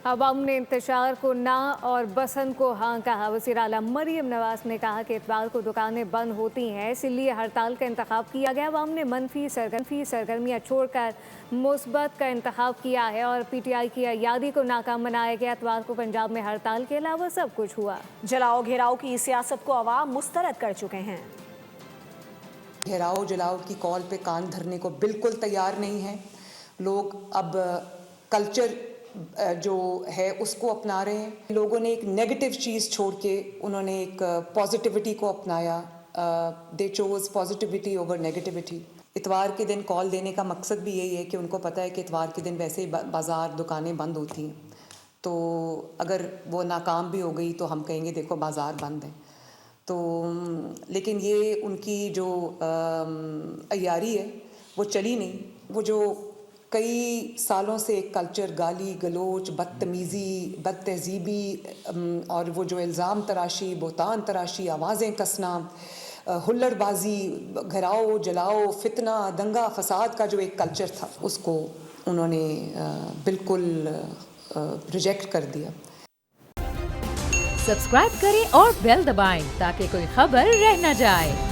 عوام نے انتشار کو نہ اور بسنت کو ہاں کہا۔ وزیر اعلیٰ مریم نواز نے کہا کہ اتوار کو دکانیں بند ہوتی ہیں، اس لیے ہڑتال کا انتخاب کیا گیا۔ عوام نے منفی سرگرمیاں چھوڑ کر مثبت کا انتخاب کیا ہے اور پی ٹی آئی کی عیادی کو ناکام بنایا گیا۔ اتوار کو پنجاب میں ہڑتال کے علاوہ سب کچھ ہوا۔ جلاؤ گھیراؤ کی سیاست کو عوام مسترد کر چکے ہیں۔ گھیراؤ جلاؤ کی کال پہ کان دھرنے کو بالکل تیار نہیں ہیں لوگ۔ اب کلچر جو ہے اس کو اپنا رہے ہیں۔ لوگوں نے ایک نیگیٹو چیز چھوڑ کے انہوں نے ایک پازیٹیوٹی کو اپنایا۔ دے چوز پازیٹیوٹی اوور نیگیٹیوٹی۔ اتوار کے دن کال دینے کا مقصد بھی یہی ہے کہ ان کو پتہ ہے کہ اتوار کے دن ویسے ہی بازار دکانیں بند ہوتی ہیں، تو اگر وہ ناکام بھی ہو گئی تو ہم کہیں گے دیکھو بازار بند ہیں۔ تو لیکن یہ ان کی جو عیاری ہے وہ چلی نہیں۔ وہ جو کئی سالوں سے ایک کلچر گالی گلوچ بدتمیزی بد تہذیبی اور وہ جو الزام تراشی بہتان تراشی آوازیں کسنا ہلڑ بازی گھراؤ جلاؤ فتنہ دنگا فساد کا جو ایک کلچر تھا اس کو انہوں نے بالکل ریجیکٹ کر دیا۔ سبسکرائب کریں اور بیل دبائیں تاکہ کوئی خبر رہ نہ جائے۔